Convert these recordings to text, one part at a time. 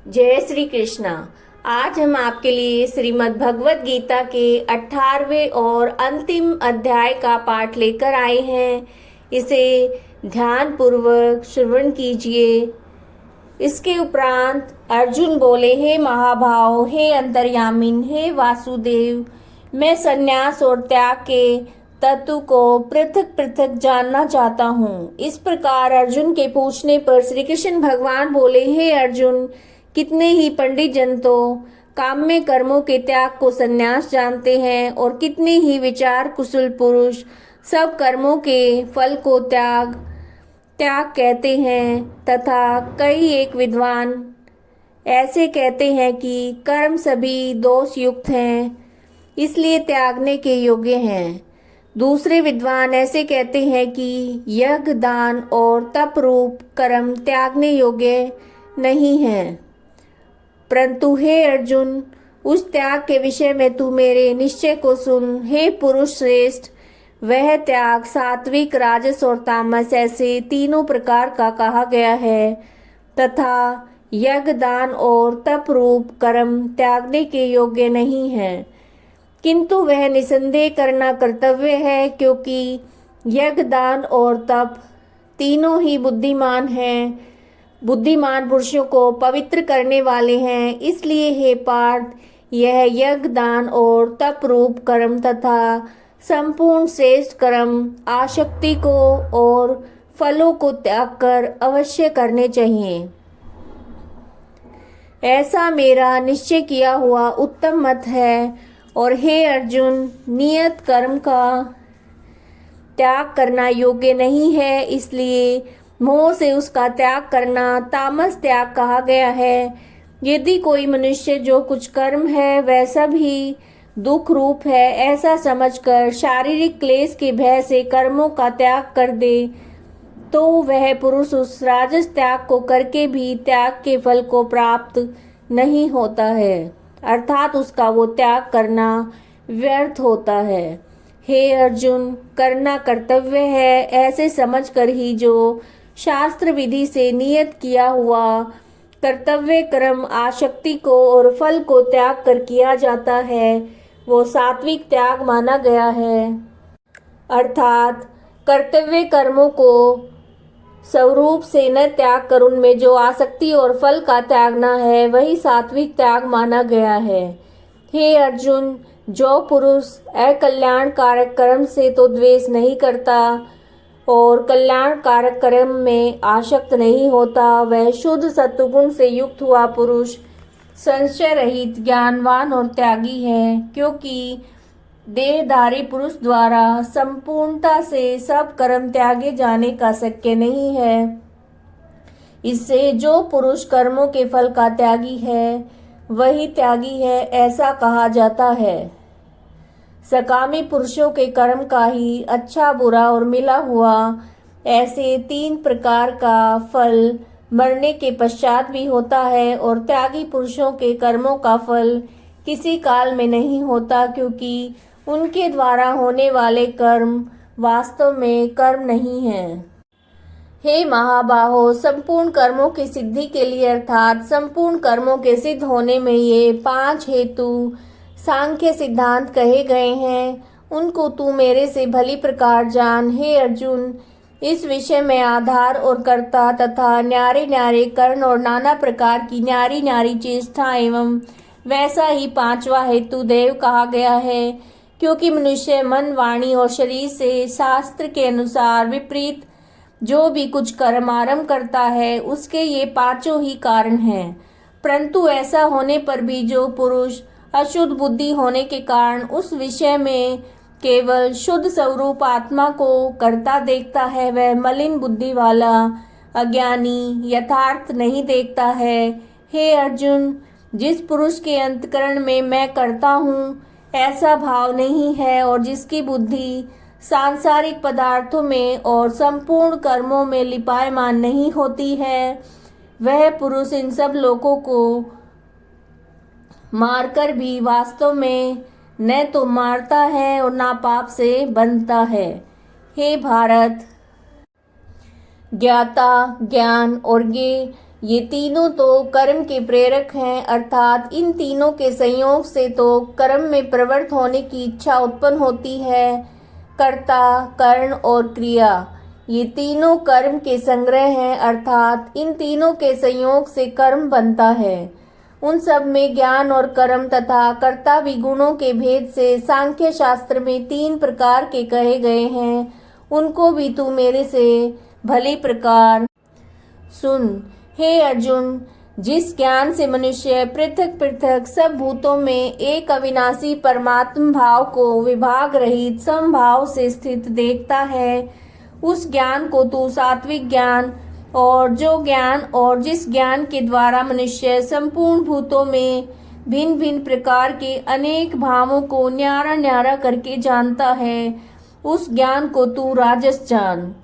जय श्री कृष्णा। आज हम आपके लिए श्रीमद् भगवत गीता के 18वें और अंतिम अध्याय का पाठ लेकर आए हैं। इसे ध्यान पूर्वक श्रवण कीजिए। इसके उपरांत अर्जुन बोले, हे महाभाव, हे अंतर्यामिन, हे वासुदेव, मैं संन्यास और त्याग के तत्व को पृथक पृथक जानना चाहता हूँ। इस प्रकार अर्जुन के पूछने पर श्री कृष्ण भगवान बोले, हे अर्जुन, कितने ही पंडित जन तो काम्य कर्मों के त्याग को संन्यास जानते हैं और कितने ही विचार कुशल पुरुष सब कर्मों के फल को त्याग कहते हैं, तथा कई एक विद्वान ऐसे कहते हैं कि कर्म सभी दोष युक्त हैं, इसलिए त्यागने के योग्य हैं। दूसरे विद्वान ऐसे कहते हैं कि यज्ञ, दान और तप रूप कर्म त्यागने योग्य नहीं हैं। परंतु हे अर्जुन, उस त्याग के विषय में तू मेरे निश्चय को सुन। हे पुरुष श्रेष्ठ, वह त्याग सात्विक, राजस और तामस ऐसे तीनों प्रकार का कहा गया है, तथा यज्ञ, दान और तप रूप कर्म त्यागने के योग्य नहीं है, किंतु वह निसंदेह करना कर्तव्य है, क्योंकि यज्ञ, दान और तप तीनों ही बुद्धिमान पुरुषों को पवित्र करने वाले हैं। इसलिए हे पार्थ, यह यज्ञ, दान और तप रूप कर्म तथा संपूर्ण श्रेष्ठ कर्म आसक्ति को और फलों को त्याग कर अवश्य करने चाहिए। ऐसा मेरा निश्चय किया हुआ उत्तम मत है। और हे अर्जुन, नियत कर्म का त्याग करना योग्य नहीं है, इसलिए मोह से उसका त्याग करना तामस त्याग कहा गया है। यदि कोई मनुष्य जो कुछ कर्म है वह सब ही दुख रूप है, ऐसा समझकर शारीरिक क्लेश के भय से कर्मों का त्याग कर दे, तो वह पुरुष उस राजस त्याग को करके भी त्याग के फल को प्राप्त नहीं होता है, अर्थात उसका वो त्याग करना व्यर्थ होता है। हे अर्जुन, करना कर्तव्य है, ऐसे समझकर ही जो शास्त्र विधि से नियत किया हुआ कर्तव्य कर्म आसक्ति को और फल को त्याग कर किया जाता है, वो सात्विक त्याग माना गया है। अर्थात कर्तव्य कर्मों को स्वरूप से न त्याग कर उनमें जो आसक्ति और फल का त्यागना है, वही सात्विक त्याग माना गया है। हे अर्जुन, जो पुरुष अकल्याण कारक कर्म से तो द्वेष नहीं करता और कल्याण कारक कर्म में आसक्त नहीं होता, वह शुद्ध सत्वगुण से युक्त हुआ पुरुष संशय रहित, ज्ञानवान और त्यागी है, क्योंकि देहधारी पुरुष द्वारा संपूर्णता से सब कर्म त्यागे जाने का शक्य नहीं है। इससे जो पुरुष कर्मों के फल का त्यागी है वही त्यागी है, ऐसा कहा जाता है। सकामी पुरुषों के कर्म का ही अच्छा, बुरा और मिला हुआ ऐसे तीन प्रकार का फल मरने के पश्चात भी होता है, और त्यागी पुरुषों के कर्मों का फल किसी काल में नहीं होता, क्योंकि उनके द्वारा होने वाले कर्म वास्तव में कर्म नहीं हैं। हे महाबाहो, संपूर्ण कर्मों की सिद्धि के लिए अर्थात संपूर्ण कर्मों के सिद्ध होने में ये 5 हेतु सांख्य सिद्धांत कहे गए हैं, उनको तू मेरे से भली प्रकार जान। हे अर्जुन, इस विषय में आधार और कर्ता तथा न्यारे न्यारे कर्ण और नाना प्रकार की न्यारी न्यारी चेष्टा एवं वैसा ही 5वां हेतु देव कहा गया है, क्योंकि मनुष्य मन, वाणी और शरीर से शास्त्र के अनुसार विपरीत जो भी कुछ कर्म आरंभ करता है, उसके ये 5 ही कारण हैं। परंतु ऐसा होने पर भी जो पुरुष अशुद्ध बुद्धि होने के कारण उस विषय में केवल शुद्ध स्वरूप आत्मा को करता देखता है, वह मलिन बुद्धि वाला अज्ञानी यथार्थ नहीं देखता है। हे अर्जुन, जिस पुरुष के अंतकरण में मैं करता हूँ ऐसा भाव नहीं है और जिसकी बुद्धि सांसारिक पदार्थों में और संपूर्ण कर्मों में लिपायमान नहीं होती है, वह पुरुष इन सब लोगों को मारकर भी वास्तव में न तो मारता है और ना पाप से बंधता है। हे भारत, ज्ञाता, ज्ञान और ये ये तीनों तो कर्म के प्रेरक हैं, अर्थात इन तीनों के संयोग से तो कर्म में प्रवृत्त होने की इच्छा उत्पन्न होती है। कर्ता, कर्ण और क्रिया, ये तीनों कर्म के संग्रह हैं, अर्थात इन तीनों के संयोग से कर्म बनता है। उन सब में ज्ञान और कर्म तथा कर्ता भी गुणों के भेद से सांख्य शास्त्र में 3 प्रकार के कहे गए हैं। उनको भी तू मेरे से भली प्रकार सुन। हे अर्जुन, जिस ज्ञान से मनुष्य पृथक पृथक सब भूतों में एक अविनाशी परमात्म भाव को विभाग रहित समभाव से स्थित देखता है, उस ज्ञान को तू सात्विक ज्ञान और जिस ज्ञान के द्वारा मनुष्य संपूर्ण भूतों में भिन्न भिन्न प्रकार के अनेक भावों को न्यारा न्यारा करके जानता है, उस ज्ञान को तू राजस जान।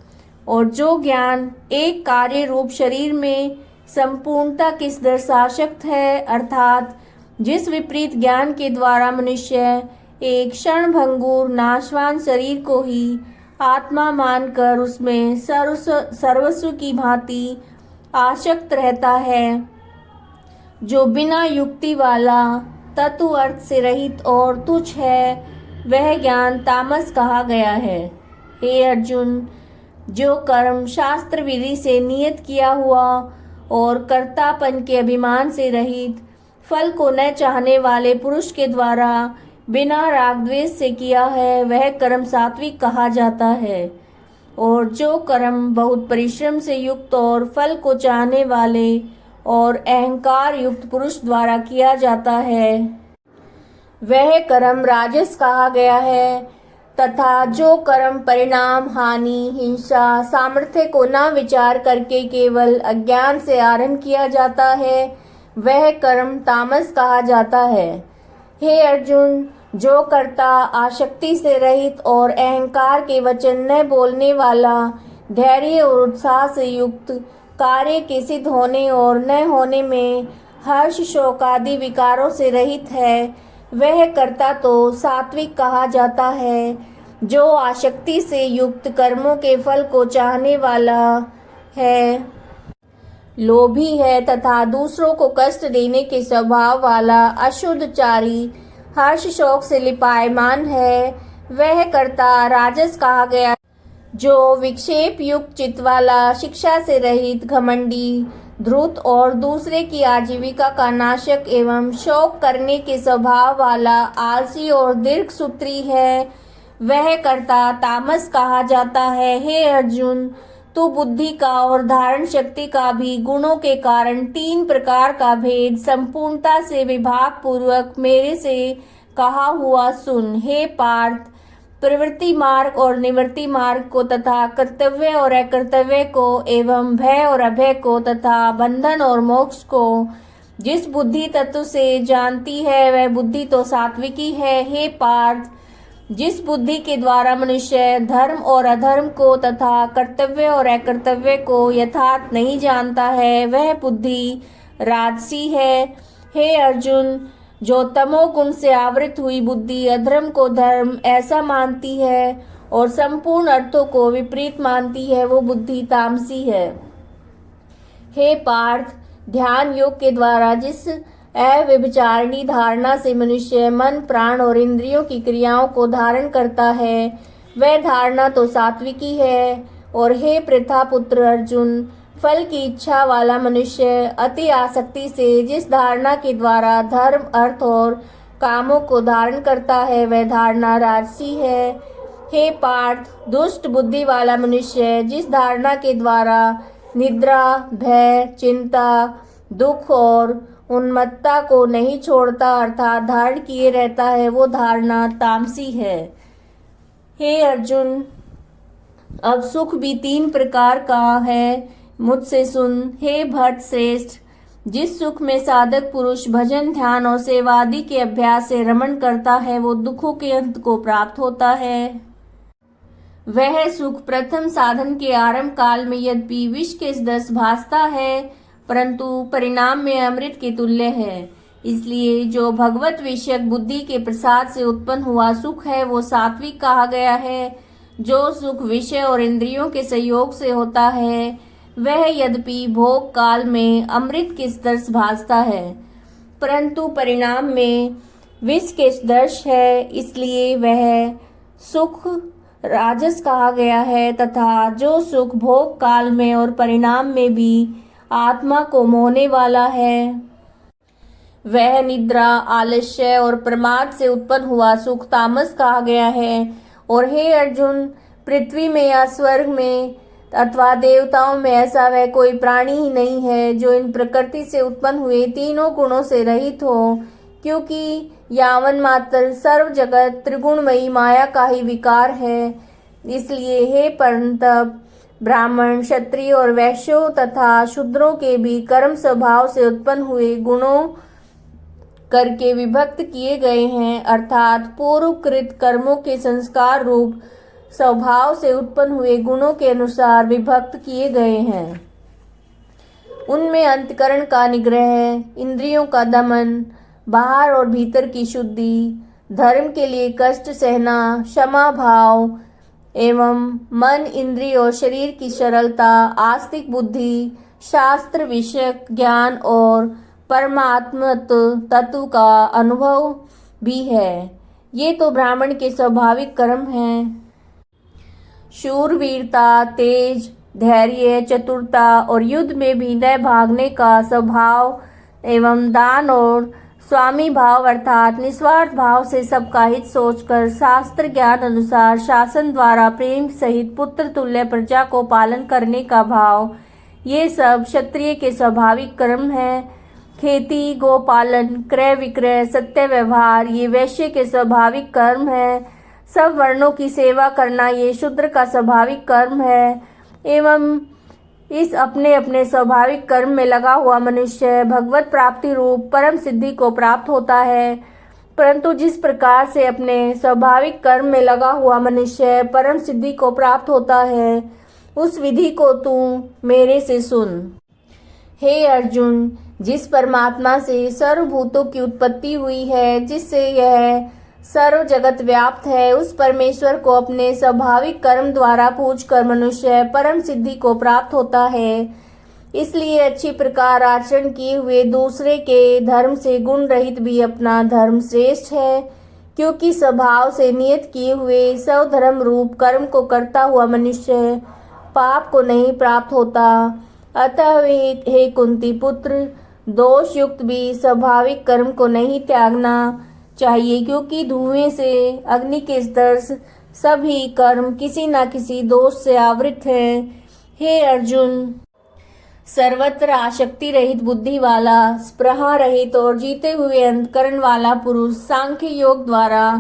और जो ज्ञान एक कार्य रूप शरीर में संपूर्णता किस दर्शाशक्त है, अर्थात जिस विपरीत ज्ञान के द्वारा मनुष्य एक क्षण भंगुर नाशवान शरीर को ही आत्मा मानकर उसमें सर्वस्व की भांति आसक्त रहता है, जो बिना युक्ति वाला तत्व अर्थ से रहित और तुच्छ है, वह ज्ञान तामस कहा गया है। हे अर्जुन, जो कर्म शास्त्र विधि से नियत किया हुआ और कर्तापन के अभिमान से रहित फल को न चाहने वाले पुरुष के द्वारा बिना राग द्वेष से किया है, वह कर्म सात्विक कहा जाता है। और जो कर्म बहुत परिश्रम से युक्त और फल को चाहने वाले और अहंकार युक्त पुरुष द्वारा किया जाता है, वह कर्म राजस कहा गया है। तथा जो कर्म परिणाम, हानि, हिंसा, सामर्थ्य को न विचार करके केवल अज्ञान से आरंभ किया जाता है, वह कर्म तामस कहा जाता है। हे अर्जुन, जो कर्ता आसक्ति से रहित और अहंकार के वचन न बोलने वाला, धैर्य और उत्साह से युक्त, कार्य के सिद्ध होने और न होने में हर्ष शोक आदि विकारों से रहित है, वह कर्ता तो सात्विक कहा जाता है। जो आसक्ति से युक्त कर्मों के फल को चाहने वाला है, लोभी है तथा दूसरों को कष्ट देने के स्वभाव वाला, अशुद्धचारी, हर्ष शोक से लिपायमान है, वह कर्ता राजस कहा गया। जो विक्षेप युक्त चित्त वाला, शिक्षा से रहित, घमंडी, धूर्त और दूसरे की आजीविका का नाशक एवं शोक करने के स्वभाव वाला, आलसी और दीर्घ सूत्री है, वह कर्ता तामस कहा जाता है। हे अर्जुन, तू बुद्धि का और धारण शक्ति का भी गुणों के कारण 3 प्रकार का भेद संपूर्णता से विभाग पूर्वक मेरे से कहा हुआ सुन। हे पार्थ, प्रवृत्ति मार्ग और निवृत्ति मार्ग को तथा कर्तव्य और अकर्तव्य को एवं भय और अभय को तथा बंधन और मोक्ष को जिस बुद्धि तत्व से जानती है, वह बुद्धि तो सात्विकी है। हे पार्थ, जिस बुद्धि के द्वारा मनुष्य धर्म और अधर्म को तथा कर्तव्य और अकर्तव्य को यथार्थ नहीं जानता है, वह बुद्धि राजसी है। हे अर्जुन, जो तमोगुण से आवृत हुई बुद्धि अधर्म को धर्म ऐसा मानती है और संपूर्ण अर्थों को विपरीत मानती है, वो बुद्धि तामसी है। हे पार्थ, ध्यान योग के द्वारा जिस अव्यभिचारिणी धारणा से मनुष्य मन, प्राण और इंद्रियों की क्रियाओं को धारण करता है, वह धारणा तो सात्विकी है। और हे पृथा पुत्र अर्जुन, फल की इच्छा वाला मनुष्य अति आसक्ति से जिस धारणा के द्वारा धर्म, अर्थ और कामों को धारण करता है, वह धारणा राजसी है। हे पार्थ, दुष्ट बुद्धि वाला मनुष्य जिस धारणा के द्वारा निद्रा, भय, चिंता, दुख और उन्मत्तता को नहीं छोड़ता, अर्थात धारण किए रहता है, वो धारणा तामसी है। हे अर्जुन, अब सुख भी 3 प्रकार का है, मुझसे सुन। हे भट्ट श्रेष्ठ, जिस सुख में साधक पुरुष भजन, ध्यान और सेवादि के अभ्यास से रमण करता है, वो दुखों के अंत को प्राप्त होता है। वह सुख प्रथम साधन के आरंभ काल में यद्यपि विष के दस भासता है, परंतु परिणाम में अमृत के तुल्य है। इसलिए जो भगवत विषयक बुद्धि के प्रसाद से उत्पन्न हुआ सुख है, वो सात्विक कहा गया है। जो सुख विषय और इंद्रियों के संयोग से होता है, वह यद्यपि भोग काल में अमृत के सदृश भासता है, परंतु परिणाम में विष के सदृश है, इसलिए वह सुख राजस कहा गया है। तथा जो सुख भोग काल में और परिणाम में भी आत्मा को मोहने वाला है, वह निद्रा, आलस्य और प्रमाद से उत्पन्न हुआ सुख तामस कहा गया है। और हे अर्जुन, पृथ्वी में या स्वर्ग में अथवा देवताओं में ऐसा वह कोई प्राणी ही नहीं है जो इन प्रकृति से उत्पन्न हुए तीनों गुणों से रहित हो, क्योंकि यावन मात्र सर्व जगत त्रिगुणमयी माया का ही विकार है। इसलिए हे परंतप, ब्राह्मण, क्षत्रिय और वैश्यों तथा शूद्रों के भी कर्म स्वभाव से उत्पन्न हुए गुणों करके विभक्त किए गए हैं, अर्थात पूर्वकृत कर्मों के संस्कार रूप स्वभाव से उत्पन्न हुए गुणों के अनुसार विभक्त किए गए हैं। उनमें अंतकरण का निग्रह, इंद्रियों का दमन, बाहर और भीतर की शुद्धि, धर्म के लिए कष्ट सहना, क्षमा भाव एवं मन, इंद्रिय और शरीर की सरलता, आस्तिक बुद्धि, शास्त्र विषयक ज्ञान और परमात्म तत्व का अनुभव भी है। ये तो ब्राह्मण के स्वाभाविक कर्म हैं। शूरवीरता, तेज, धैर्य, चतुरता और युद्ध में भी न भागने का स्वभाव एवं दान और स्वामी भाव अर्थात निस्वार्थ भाव से सबका हित सोचकर शास्त्र ज्ञान अनुसार शासन द्वारा प्रेम सहित पुत्र तुल्य प्रजा को पालन करने का भाव, ये सब क्षत्रिय के स्वाभाविक कर्म हैं। खेती, गोपालन, क्रय विक्रय, सत्य व्यवहार ये वैश्य के स्वाभाविक कर्म है। सब वर्णों की सेवा करना ये शूद्र का स्वाभाविक कर्म है। एवं इस अपने अपने स्वाभाविक कर्म में लगा हुआ मनुष्य भगवत प्राप्ति रूप परम सिद्धि को प्राप्त होता है। परंतु जिस प्रकार से अपने स्वाभाविक कर्म में लगा हुआ मनुष्य परम सिद्धि को प्राप्त होता है, उस विधि को तू मेरे से सुन। हे अर्जुन, जिस परमात्मा से सर्वभूतों की उत्पत्ति हुई है, जिससे यह सर्व जगत व्याप्त है, उस परमेश्वर को अपने स्वाभाविक कर्म द्वारा पूजकर मनुष्य परम सिद्धि को प्राप्त होता है। इसलिए अच्छी प्रकार आचरण किए हुए दूसरे के धर्म से गुण रहित भी अपना धर्म श्रेष्ठ है, क्योंकि स्वभाव से नियत किए हुए स्वधर्म रूप कर्म को करता हुआ मनुष्य पाप को नहीं प्राप्त होता। अतः हे कुंती पुत्र, दोष युक्त भी स्वाभाविक कर्म को नहीं त्यागना चाहिए, क्योंकि धुएं से अग्नि के सदृश सभी कर्म किसी न किसी दोष से आवृत है। हे अर्जुन, सर्वत्र आसक्ति रहित बुद्धि वाला, स्पृहा रहित और जीते हुए अंतकरण वाला पुरुष सांख्य योग द्वारा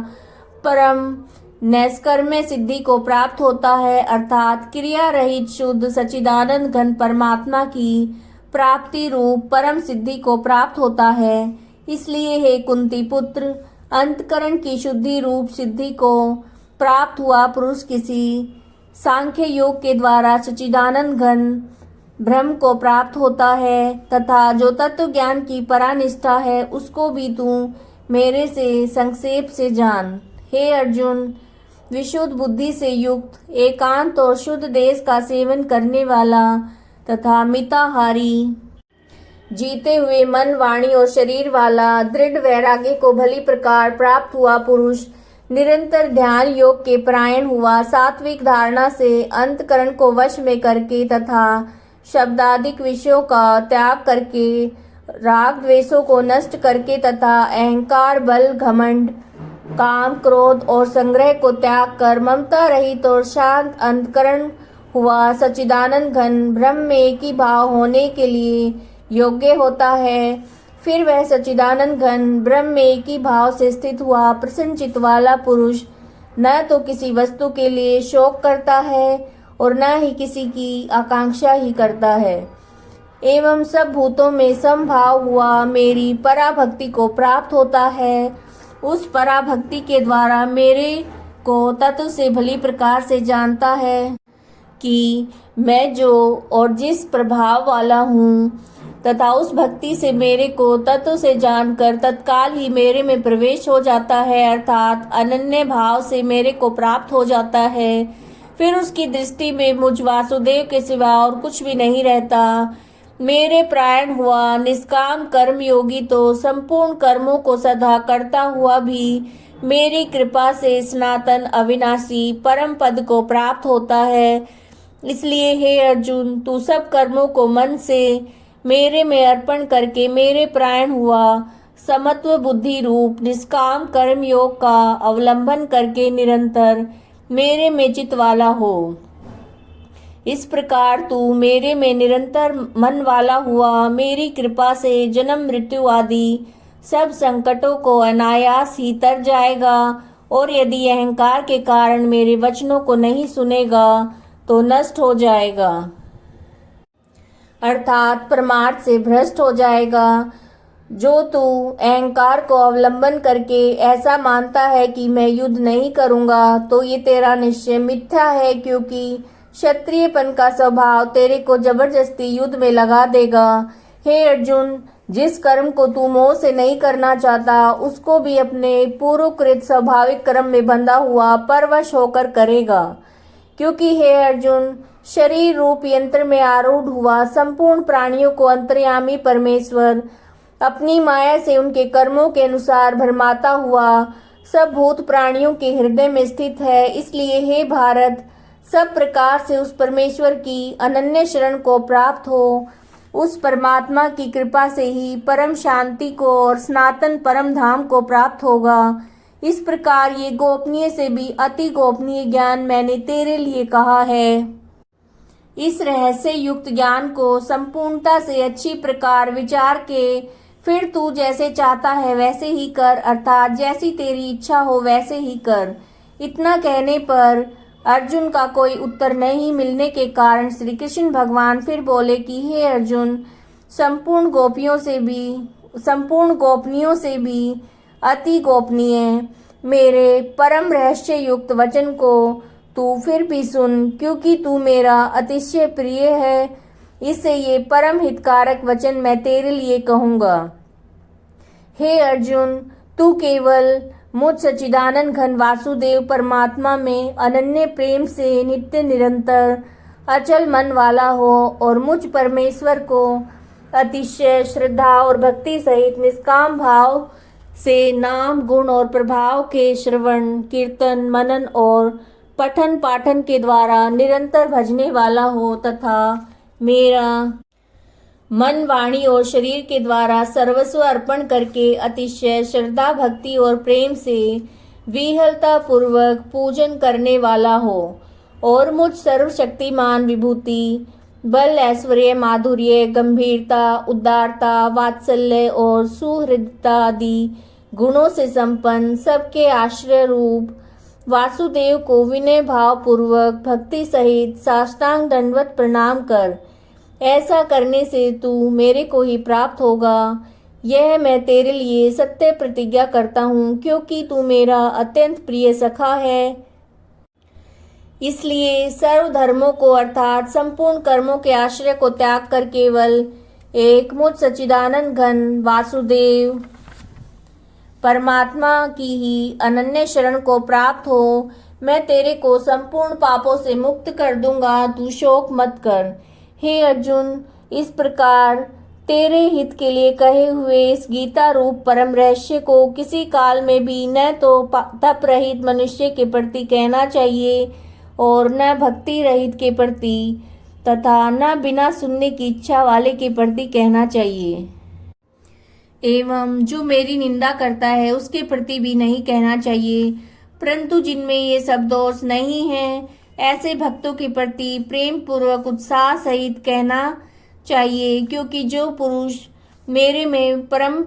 परम नैष्कर्म्य सिद्धि को प्राप्त होता है, अर्थात क्रिया रहित शुद्ध सच्चिदानंद घन परमात्मा की प्राप्ति रूप परम सिद्धि को प्राप्त होता है। इसलिए हे कुंती पुत्र, अंतकरण की शुद्धि रूप सिद्धि को प्राप्त हुआ पुरुष किसी सांख्य योग के द्वारा सच्चिदानंद घन ब्रह्म को प्राप्त होता है, तथा जो तत्व ज्ञान की परानिष्ठा है उसको भी तू मेरे से संक्षेप से जान। हे अर्जुन, विशुद्ध बुद्धि से युक्त, एकांत और शुद्ध देश का सेवन करने वाला तथा मिताहारी, जीते हुए मन, वाणी और शरीर वाला, दृढ़ वैराग्य को भली प्रकार प्राप्त हुआ पुरुष निरंतर ध्यान योग के परायण हुआ, सात्विक धारणा से अंतकरण को वश में करके तथा शब्दादिक विषयों का त्याग करके, राग द्वेषों को नष्ट करके तथा अहंकार, बल, घमंड, काम, क्रोध और संग्रह को त्याग कर ममता रहित और शांत अंतकरण हुआ सच्चिदानंद घन ब्रह्म में एक ही भाव होने के लिए योग्य होता है। फिर वह सच्चिदानंद घन ब्रह्म में एक ही भाव से स्थित हुआ प्रसन्न चित्त वाला पुरुष न तो किसी वस्तु के लिए शोक करता है और न ही किसी की आकांक्षा ही करता है, एवं सब भूतों में समभाव हुआ मेरी पराभक्ति को प्राप्त होता है। उस पराभक्ति के द्वारा मेरे को तत्व से भली प्रकार से जानता है कि मैं जो और जिस प्रभाव वाला हूँ, तथा उस भक्ति से मेरे को तत्व से जानकर तत्काल ही मेरे में प्रवेश हो जाता है, अर्थात अनन्य भाव से मेरे को प्राप्त हो जाता है। फिर उसकी दृष्टि में मुझ वासुदेव के सिवा और कुछ भी नहीं रहता। मेरे प्राण हुआ निष्काम कर्म योगी तो संपूर्ण कर्मों को सदा करता हुआ भी मेरी कृपा से सनातन अविनाशी परम पद को प्राप्त होता है। इसलिए हे अर्जुन, तू सब कर्मों को मन से मेरे में अर्पण करके मेरे प्राण हुआ समत्व बुद्धि रूप निष्काम कर्म योग का अवलंबन करके निरंतर मेरे में चित वाला हो। इस प्रकार तू मेरे में निरंतर मन वाला हुआ मेरी कृपा से जन्म मृत्यु आदि सब संकटों को अनायास ही तर जाएगा, और यदि अहंकार के कारण मेरे वचनों को नहीं सुनेगा तो नष्ट हो जाएगा, अर्थात प्रमाद से भ्रष्ट हो जाएगा। जो तू अहंकार को अवलंबन करके ऐसा मानता है कि मैं युद्ध नहीं करूंगा, तो ये तेरा निश्चय मिथ्या है, क्योंकि क्षत्रियपन का स्वभाव तेरे को जबरदस्ती युद्ध में लगा देगा। हे अर्जुन, जिस कर्म को तू मोह से नहीं करना चाहता, उसको भी अपने पूर्वकृत स्वाभाविक कर्म में बंधा हुआ परवश होकर करेगा। क्योंकि हे अर्जुन, शरीर रूप यंत्र में आरूढ़ हुआ संपूर्ण प्राणियों को अंतर्यामी परमेश्वर अपनी माया से उनके कर्मों के अनुसार भरमाता हुआ सब भूत प्राणियों के हृदय में स्थित है। इसलिए हे भारत, सब प्रकार से उस परमेश्वर की अनन्य शरण को प्राप्त हो। उस परमात्मा की कृपा से ही परम शांति को और सनातन परम धाम को प्राप्त होगा। इस प्रकार ये गोपनीय से भी अति गोपनीय ज्ञान मैंने तेरे लिए कहा है। इस रहस्य युक्त ज्ञान को संपूर्णता से अच्छी प्रकार विचार के फिर तू जैसे चाहता है वैसे ही कर, अर्थात जैसी तेरी इच्छा हो वैसे ही कर। इतना कहने पर अर्जुन का कोई उत्तर नहीं मिलने के कारण श्री कृष्ण भगवान फिर बोले कि हे अर्जुन, संपूर्ण गोपनीयों से भी अति गोपनीय मेरे परम रहस्य युक्त वचन को तू फिर भी सुन, क्योंकि तू मेरा अतिशय प्रिय है। इससे ये परम हितकारक वचन मैं तेरे लिए कहूँगा। हे अर्जुन, तू केवल मुझ सच्चिदानंद घन वासुदेव परमात्मा में अनन्य प्रेम से नित्य निरंतर अचल मन वाला हो, और मुझ परमेश्वर को अतिशय श्रद्धा और भक्ति सहित निष्काम भाव से नाम गुण और प्रभाव के श्रवण कीर्तन मनन और पठन पाठन के द्वारा निरंतर भजने वाला हो, तथा मेरा मन वाणी और शरीर के द्वारा सर्वस्व अर्पण करके अतिशय श्रद्धा भक्ति और प्रेम से विहलता पूर्वक पूजन करने वाला हो, और मुझ सर्वशक्तिमान विभूति बल ऐश्वर्य माधुर्य गंभीरता उदारता वात्सल्य और सुहृदता आदि गुणों से संपन्न सबके आश्रय रूप वासुदेव को विनय भाव पूर्वक भक्ति सहित साष्टांग दंडवत प्रणाम कर। ऐसा करने से तू मेरे को ही प्राप्त होगा। यह मैं तेरे लिए सत्य प्रतिज्ञा करता हूँ, क्योंकि तू मेरा अत्यंत प्रिय सखा है। इसलिए सर्व धर्मों को अर्थात संपूर्ण कर्मों के आश्रय को त्याग कर केवल एक मुझ सच्चिदानंद घन वासुदेव परमात्मा की ही अनन्य शरण को प्राप्त हो। मैं तेरे को संपूर्ण पापों से मुक्त कर दूंगा, तू शोक मत कर। हे अर्जुन, इस प्रकार तेरे हित के लिए कहे हुए इस गीता रूप परम रहस्य को किसी काल में भी न तो तप रहित मनुष्य के प्रति कहना चाहिए और न भक्ति रहित के प्रति तथा न बिना सुनने की इच्छा वाले के प्रति कहना चाहिए, एवं जो मेरी निंदा करता है उसके प्रति भी नहीं कहना चाहिए। परंतु जिनमें ये सब दोष नहीं है, ऐसे भक्तों के प्रति प्रेम पूर्वक उत्साह सहित कहना चाहिए, क्योंकि जो पुरुष मेरे में परम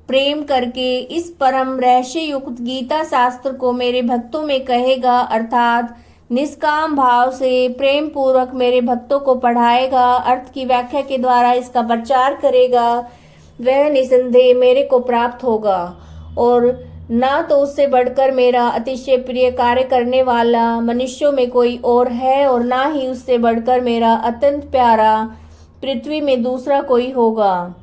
प्रेम करके इस परम रहस्य युक्त गीता शास्त्र को मेरे भक्तों में कहेगा, अर्थात निष्काम भाव से प्रेम पूर्वक मेरे भक्तों को पढ़ाएगा, अर्थ की व्याख्या के द्वारा इसका प्रचार करेगा, वह निसंदेह मेरे को प्राप्त होगा। और ना तो उससे बढ़कर मेरा अतिशय प्रिय कार्य करने वाला मनुष्यों में कोई और है, और ना ही उससे बढ़कर मेरा अत्यंत प्यारा पृथ्वी में दूसरा कोई होगा।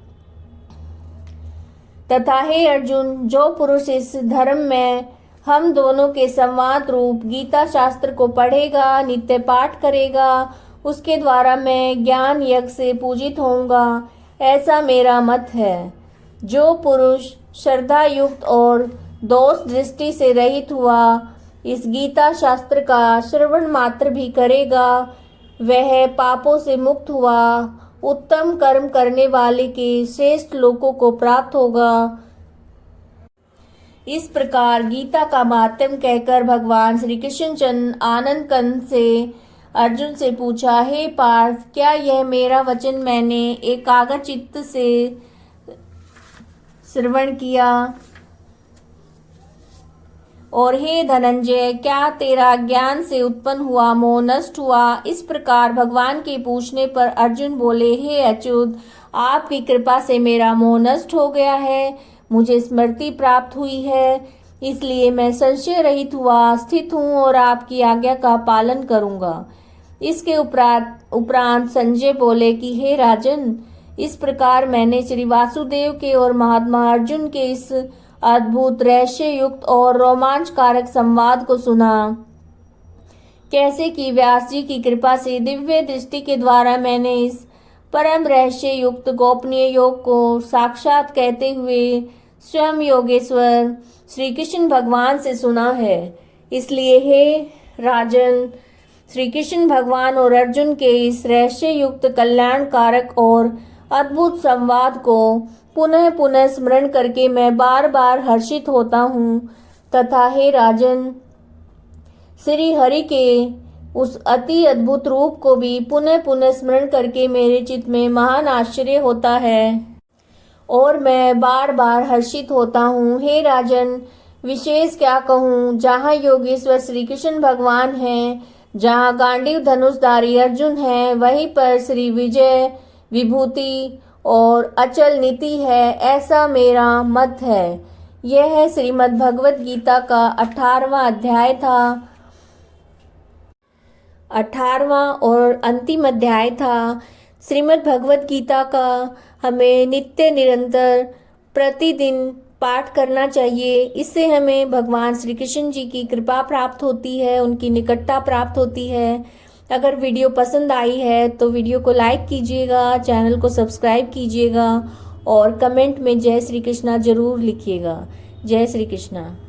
तथा हे अर्जुन, जो पुरुष इस धर्म में हम दोनों के संवाद रूप गीता शास्त्र को पढ़ेगा, नित्य पाठ करेगा, उसके द्वारा मैं ज्ञान यज्ञ से पूजित होऊंगा, ऐसा मेरा मत है। जो पुरुष श्रद्धा युक्त और दोष दृष्टि से रहित हुआ इस गीता शास्त्र का श्रवण मात्र भी करेगा, वह पापों से मुक्त हुआ उत्तम कर्म करने वाले के श्रेष्ठ लोकों को प्राप्त होगा। इस प्रकार गीता का माध्यम कहकर भगवान श्री कृष्ण चंद्र आनंद कंद से अर्जुन से पूछा, हे पार्थ, क्या यह मेरा वचन मैंने एकाग्र चित्त से श्रवण किया? और हे धनंजय, क्या तेरा ज्ञान से उत्पन्न हुआ मोह नष्ट हुआ? इस प्रकार भगवान के पूछने पर अर्जुन बोले, हे अच्युत, आपकी कृपा से मेरा मोह नष्ट हो गया है, मुझे स्मृति प्राप्त हुई है, इसलिए मैं संशय रहित हुआ स्थित हूँ और आपकी आज्ञा का पालन करूँगा। इसके उपरांत संजय बोले कि हे राजन, इस प्रकार मैंने श्री वासुदेव के और महात्मा अर्जुन के इस अद्भुत रहस्य युक्त और रोमांचकारक संवाद को सुना। कैसे कि व्यास जी की कृपा से दिव्य दृष्टि के द्वारा मैंने इस परम रहस्य युक्त गोपनीय योग को साक्षात कहते हुए स्वयं योगेश्वर श्री कृष्ण भगवान से सुना है। इसलिए हे राजन, श्री कृष्ण भगवान और अर्जुन के इस रहस्य युक्त कल्याणकारक और अद्भुत संवाद को पुनः पुनः स्मरण करके मैं बार बार हर्षित होता हूँ तथा हे राजन, श्री हरि के उस अति अद्भुत रूप को भी पुनः पुनः स्मरण करके मेरे चित्त में महान आश्चर्य होता है और मैं बार बार हर्षित होता हूँ। हे राजन, विशेष क्या कहूँ, जहाँ योगेश्वर श्री कृष्ण भगवान हैं, जहाँ गांडीव धनुषधारी अर्जुन है, वहीं पर श्री विजय विभूति और अचल नीति है, ऐसा मेरा मत है। यह श्रीमद् भगवत गीता का 18वां अध्याय था, 18वां और अंतिम अध्याय था। श्रीमद् भगवत गीता का हमें नित्य निरंतर प्रतिदिन पाठ करना चाहिए। इससे हमें भगवान श्री कृष्ण जी की कृपा प्राप्त होती है, उनकी निकटता प्राप्त होती है। अगर वीडियो पसंद आई है तो वीडियो को लाइक कीजिएगा, चैनल को सब्सक्राइब कीजिएगा और कमेंट में जय श्री कृष्णा जरूर लिखिएगा। जय श्री कृष्णा।